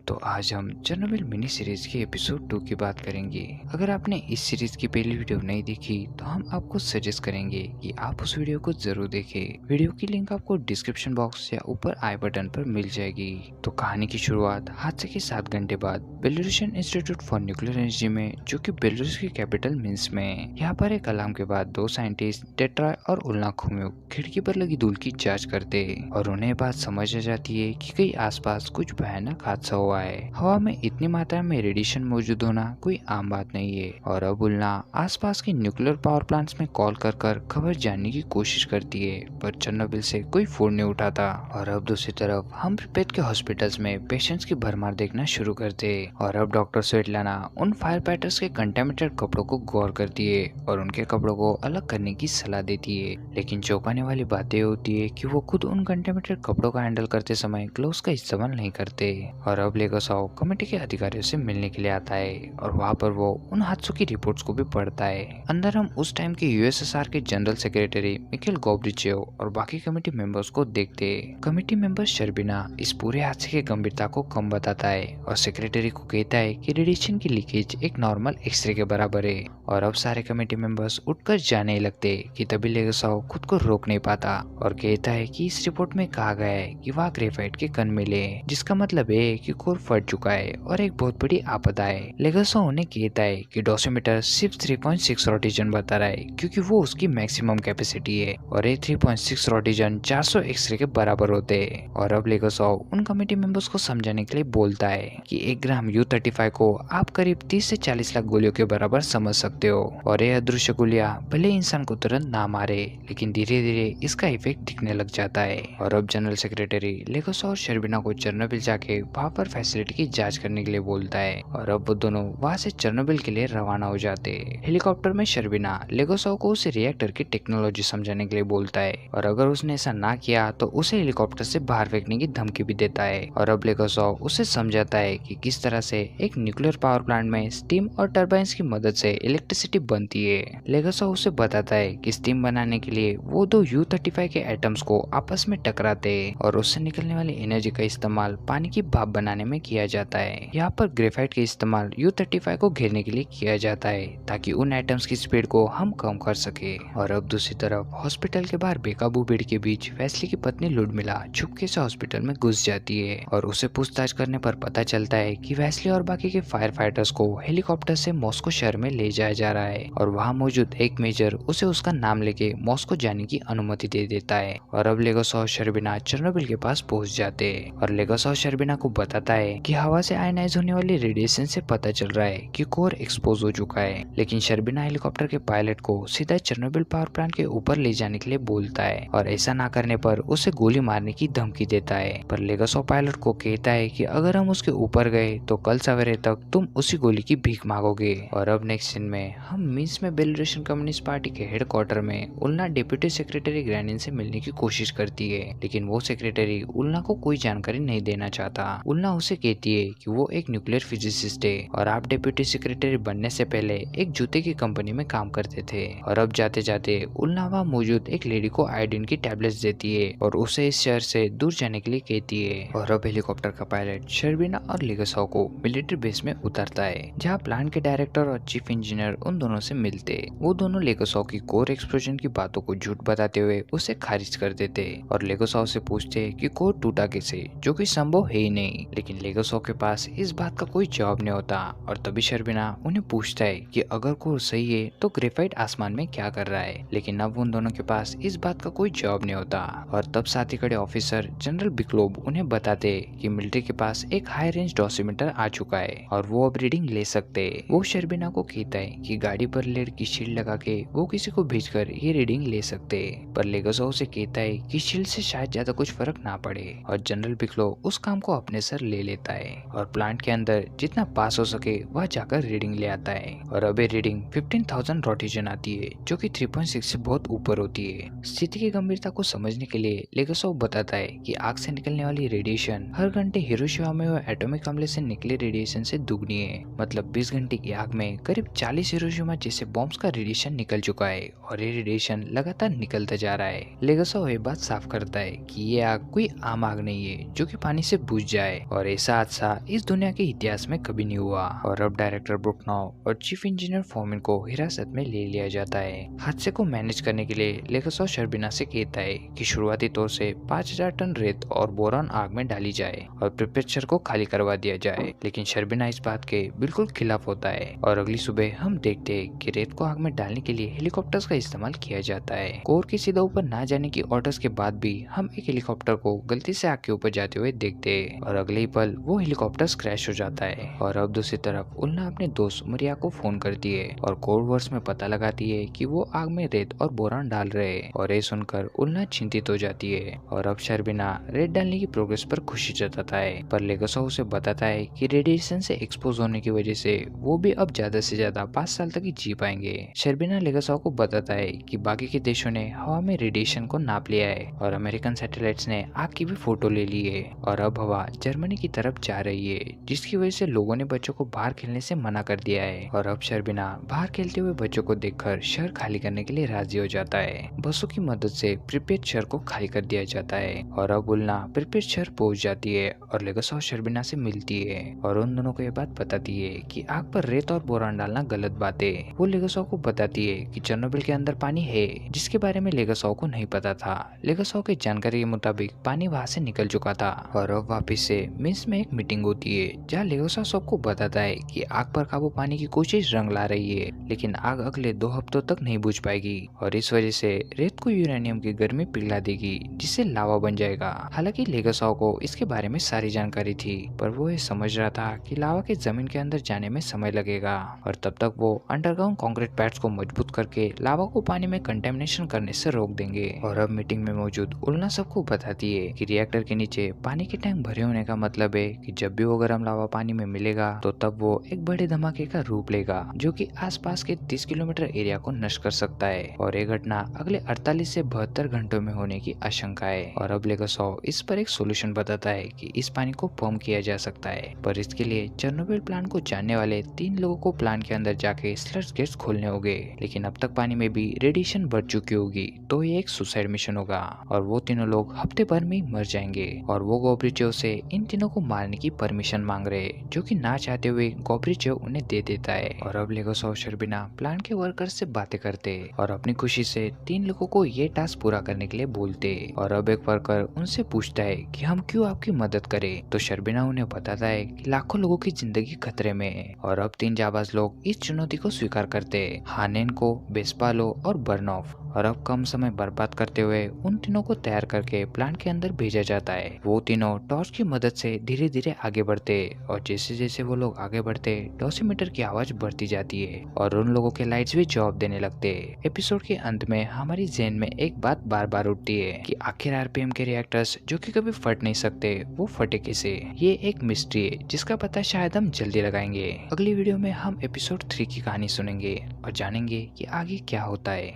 तो आज हम चेरनोबिल मिनी सीरीज के एपिसोड 2 की बात करेंगे। अगर आपने इस सीरीज की पहली वीडियो नहीं देखी तो हम आपको सजेस्ट करेंगे कि आप उस वीडियो को जरूर देखें। वीडियो की लिंक आपको डिस्क्रिप्शन बॉक्स या ऊपर आई बटन पर मिल जाएगी। तो कहानी की शुरुआत हादसे के 7 घंटे बाद Belarusian institute for nuclear energy में, जो कि बेलारूस की कैपिटल मिन्स्क में। यहाँ पर एक अलार्म के बाद दो साइंटिस्ट टेट्रा और उल्ना खुम्युक खिड़की पर लगी धूल की जांच करते और उन्हें बात समझ आ जाती है कि कहीं आसपास कुछ भयानक हादसा हुआ है। हवा में इतनी मात्रा में रेडिएशन मौजूद होना कोई आम बात नहीं है और अब उल्ना आसपास के न्यूक्लियर पावर प्लांट्स में कॉल कर खबर जानने की कोशिश करती है, पर चेरनोबिल से कोई फोन नहीं उठाता। और अब दूसरी तरफ हम प्रिपेट के हॉस्पिटल्स में पेशेंट्स की भरमार देखना शुरू करते और अब डॉक्टर स्वेटलाना उन फायर फाइटर्स के कंटेमिनेटेड कपड़ों को गौर करती है और उनके कपड़ों को अलग करने की सलाह देती है। लेकिन चौंकाने वाली बात यह होती है कि वो खुद उन कंटेमिनेटेड कपड़ों का हैंडल करते समय ग्लोव्स का इस्तेमाल नहीं करते। और अब लेगोसाव कमेटी के अधिकारियों से मिलने के लिए आता है और वहाँ पर वो उन हादसों की रिपोर्ट्स को भी पढ़ता है। अंदर हम उस टाइम के यूएसएसआर के जनरल सेक्रेटरी मिखेल गोर्बाचेव और बाकी कमेटी मेंबर्स को देखते हैं। कमेटी मेंबर शर्बिना इस पूरे हादसे की गंभीरता को कम बताता है और सेक्रेटरी को कहता है कि रेडिएशन की लीकेज एक नॉर्मल एक्सरे के बराबर है। और अब सारे कमेटी मेंबर्स उठकर जाने ही लगते कि तभी लेगोसाव खुद को रोक नहीं पाता और कहता है कि इस रिपोर्ट में कहा गया है कि वहाँ ग्रेफाइट के कण मिले, जिसका मतलब है कि कोर फट चुका है और एक बहुत बड़ी आपदा है। लेगोसाव उन्हें कहता है कि डोसीमीटर सिर्फ 3.6 रोटेशन बता रहा है क्योंकि वो उसकी मैक्सिमम कैपेसिटी है और ये 3.6 रोटेशन 400 एक्सरे के बराबर होते हैं। और अब लेगोसाव उन कमेटी मेंबर्स को समझाने के लिए बोलता है कि 1 ग्राम U-35 को आप करीब 30 से 40 लाख गोलियों के बराबर समझ सकते हो और ये अदृश्य गोलियां भले इंसान को तुरंत ना मारे, लेकिन धीरे धीरे इसका इफेक्ट दिखने लग जाता है। और अब जनरल सेक्रेटरी लेगोसाव और शर्बिना को चेरनोबिल जाके वहाँ पर फैसिलिटी की जांच करने के लिए बोलता है और अब वो दोनों वहाँ से चेरनोबिल के लिए रवाना हो जाते हैं। हेलीकॉप्टर में शर्बिना लेगोसाव को उसे रिएक्टर की टेक्नोलॉजी समझाने के लिए बोलता है और अगर उसने ऐसा ना किया तो उसे हेलीकॉप्टर से बाहर फेंकने की धमकी भी देता है। और अब लेगोसाव उसे समझाता है कि किस तरह से एक न्यूक्लियर पावर प्लांट में स्टीम और टर्बाइंस की मदद से इलेक्ट्रिसिटी बनती है। लेगोसाव उसे बताता है कि स्टीम बनाने के लिए वो दो U-35 के एटम्स को आपस में टकराते हैं और उससे निकलने वाली एनर्जी का इस्तेमाल पानी की भाप बनाने में किया जाता है। यहाँ पर ग्रेफाइट का इस्तेमाल U-35 को घेरने के लिए किया जाता है ताकि उन एटम्स की स्पीड को हम कम कर सके। और अब दूसरी तरफ हॉस्पिटल के बाहर बेकाबू भीड़ के बीच वेस्ली की पत्नी लुडमिला चुपके से हॉस्पिटल में घुस जाती है और उसे पूछताछ करने पर पता चलता है कि वेस्ली और बाकी के फायर फाइटर्स को हेलीकॉप्टर से मॉस्को शहर में ले जाया जा रहा है और वहाँ मौजूद एक मेजर उसे उसका नाम लेके मॉस्को जाने की अनुमति दे देता है। और अब लेगोसाव शर्बिना चेरनोबिल के पास पहुंच जाते हैं और लेगोसाव शर्बिना को बताता है कि हवा से आयनाइज होने वाली रेडिएशन से पता चल रहा है कि कोर एक्सपोज हो चुका है। लेकिन शर्बिना हेलीकॉप्टर के पायलट को सीधा चेरनोबिल पावर प्लांट के ऊपर ले जाने के लिए बोलता है और ऐसा ना करने पर उसे गोली मारने की धमकी देता है। पर लेगोसाव पायलट को कहता है कि अगर हम उसके ऊपर गए तो कल सवेरे तक तुम उसी गोली की भीख मांगोगे। और अब नेक्स्ट सीन में हम मिन्स्क में बेलारूसियन कम्युनिस्ट पार्टी के हेडक्वार्टर में उल्ना डिप्यूटी सेक्रेटरी ग्रानिन से मिलने की कोशिश करती है, लेकिन वो सेक्रेटरी उल्ना को कोई जानकारी नहीं देना चाहता। उल्ना उसे कहती है कि वो एक न्यूक्लियर फिजिसिस्ट है और आप डिप्यूटी सेक्रेटरी बनने से पहले एक जूते की कंपनी में काम करते थे। और अब जाते जाते उल्ना वहाँ मौजूद एक लेडी को आयोडीन की टैबलेट्स देती है और उसे इस शहर से दूर जाने के लिए कहती है। और अब हेलीकॉप्टर का पायलट शर्बिना और लेगोसाव को मिलिट्री बेस में उतारता है, जहाँ प्लांट के डायरेक्टर और चीफ इंजीनियर उन दोनों से मिलते। वो दोनों लेगोसाव की कोर एक्सप्लोजन की बातों को झूठ बताते हुए उसे खारिज कर देते और लेगोसाव से पूछते कि कोर टूटा कैसे, जो कि संभव है ही नहीं। लेकिन लेगोसाव के पास इस बात का कोई जवाब नहीं होता और तभी शर्बिना उन्हें पूछता है कि अगर कोर सही है तो ग्रेफाइट आसमान में क्या कर रहा है। लेकिन अब उन दोनों के पास इस बात का कोई जवाब नहीं होता और तब साथ ही खड़े ऑफिसर जनरल बिक्लोब उन्हें बताते कि मिलिट्री के पास एक हाई रेंज डोसीमीटर आ चुका है और वो अब रीडिंग ले सकते। वो शर्बिना को कहता है कि गाड़ी पर लेड की शील्ड लगा के वो किसी को भेजकर ये रीडिंग ले सकते, पर लेगोसाव से कहता है कि शील्ड से शायद ज्यादा कुछ फर्क ना पड़े और जनरल बिक्लो उस काम को अपने सर ले लेता है और प्लांट के अंदर जितना पास हो सके वह जाकर रीडिंग ले आता है। और अब ये रीडिंग 15,000 रोटेशन आती है, जो कि 3.6 से बहुत ऊपर होती है। स्थिति की गंभीरता को समझने के लिए लेगोसाव बताता है कि आग से निकलने वाली रेडिएशन हर घंटे हिरोशिमा में हुए एटॉमिक हमले से निकले रेडिएशन से दुगनी है। मतलब 20 घंटे की आग में करीब 40 हिरोशिमा जैसे बॉम्ब्स का रेडिएशन निकल चुका है और ये रेडिएशन लगातार निकलता जा रहा है। लेगोसाव ये बात साफ करता है कि ये आग कोई आम आग नहीं है जो कि पानी से बुझ जाए और ऐसा हादसा इस दुनिया के इतिहास में कभी नहीं हुआ और अब डायरेक्टर ब्रुकनॉव और चीफ इंजीनियर फोरमैन को हिरासत में ले लिया जाता है। हादसे को मैनेज करने के लिए लेगासॉ शर्बिना से कहता है कि शुरुआती तौर से 5000 टन रेत और बोरान आग में डाली जाए और प्रिपेचर को खाली करवा दिया जाए, लेकिन शर्बिना इस बात के बिल्कुल खिलाफ होता है और अगली सुबह हम देखते हैं कि रेत को आग में डालने के लिए हेलीकॉप्टर्स का इस्तेमाल किया जाता है। कोर के सीधा ऊपर ना जाने की ऑर्डर्स के बाद भी हम एक हेलीकॉप्टर को गलती से आग के ऊपर जाते हुए देखते हैं और अगले ही पल वो हेलीकॉप्टर क्रैश हो जाता है। और अब दूसरी तरफ उल्ना अपने दोस्त मरिया को फोन करती है और कोड वर्ड्स में पता लगाती है कि वो आग में रेत और बोरान डाल रहे हैं और ये सुनकर उल्ना चिंतित हो जाती है और अब शर्बिना रेत डालने की प्रोग्रेस पर खुशी जताता है, पर लेगासॉ उसे बताता है कि रेडिएशन से एक्सपोज होने की वजह से वो भी अब ज्यादा से ज्यादा 5 साल तक ही जी पाएंगे। शर्बिना लेगासॉ को बताता है कि बाकी के देशों ने हवा में रेडिएशन को नाप लिया है और अमेरिकन सैटेलाइट्स ने आग की भी फोटो ले ली है और अब हवा जर्मनी की तरफ जा रही है, जिसकी वजह से लोगों ने बच्चों को बाहर खेलने से मना कर दिया है। और अब शर्बिना बाहर खेलते हुए बच्चों को देखकर शहर खाली करने के लिए राजी हो जाता है। बसों की मदद से प्रिपेड शहर को खाली कर दिया जाता है और अब उल्ना प्रिपेड शहर पहुंच जाती है और लेगासॉ शर्बिना से मिलती है और उन दोनों को ये बात बताती है कि आग पर रेत और बोरान डालना गलत बात है। वो लेगासॉ को बताती है कि चेरनोबिल के अंदर पानी है, जिसके बारे में लेगासॉ को नहीं पता था। लेगासॉ की जानकारी के मुताबिक पानी वहाँ से निकल चुका था और अब वापिस से मिन्स में एक मीटिंग होती है जहाँ लेगासॉ सबको बताता है कि आग पर काबू पाने की कोशिश रंग ला रही है, लेकिन आग अगले 2 हफ्तों तक नहीं बुझ पाएगी और इस वजह से रेत को यूरेनियम की गर्मी पिघला देगी, जिससे लावा बन जाएगा। हालांकि लेगासॉ को इसके बारे में सारी जानकारी थी, पर वो ये समझ रहा था कि लावा के जमीन के अंदर जाने में समय लगेगा और तब तक वो अंडरग्राउंड कंक्रीट पैड्स को मजबूत करके लावा को पानी में कंटेमिनेशन करने से रोक देंगे। और अब मीटिंग में मौजूद उल्ना सबको बताती है कि रिएक्टर के नीचे पानी के टैंक भरे होने का मतलब है कि जब भी वो गर्म लावा पानी में मिलेगा तो तब वो एक बड़े धमाके का रूप लेगा, जो कि आसपास के 30 किलोमीटर एरिया को नष्ट कर सकता है और ये घटना अगले 48 से 72 घंटों में होने की आशंका है। और अब लेगासॉ इस पर एक सोल्यूशन बताता है कि इस पानी को पंप किया जा सकता है, पर इसके लिए चेरनोबिल प्लांट को जानने वाले 3 लोगों को प्लांट के अंदर जाके स्लज गेट्स खोलने होंगे, लेकिन अब तक पानी में भी रेडिएशन बढ़ चुकी होगी, तो ये एक सुसाइड मिशन होगा और वो तीनों लोग हफ्ते भर में मर जाएंगे। और वो गोब्रिचेव से इन तीनों को मारने की परमिशन मांग रहे, जो कि ना चाहते हुए गोब्रिचेव उन्हें दे देता है। और अब लेगासॉ शर्बिना प्लांट के वर्कर्स से बातें करते और अपनी खुशी से 3 लोगों को ये टास्क पूरा करने के लिए बोलते और अब एक वर्कर उनसे पूछता है कि हम क्यों आपकी मदद करें, तो शर्बिना उन्हें बताता है कि लाखों लोगों की जिंदगी खतरे में है। और अब 3 जाबाज लोग इस चुनौती को स्वीकार करते, हानेन को, बेस्पालो और बर्नॉफ। और अब कम समय बर्बाद करते हुए उन तीनों को तैयार करके प्लांट के अंदर भेजा जाता है। वो तीनों टॉर्च की मदद से धीरे धीरे आगे बढ़ते और जैसे जैसे वो लोग आगे बढ़ते डोसीमीटर की आवाज बढ़ती जाती है और उन लोगों के लाइट्स भी जवाब देने लगते। एपिसोड के अंत में हमारी ज़हन में एक बात बार बार उठती है कि आखिर आरपीएम के रिएक्टर्स जो कि कभी फट नहीं सकते, वो फटे कैसे। ये एक मिस्ट्री है जिसका पता शायद हम जल्दी लगाएंगे। अगली वीडियो में हम एपिसोड 3 की कहानी सुनेंगे और जानेंगे कि आगे क्या होता है।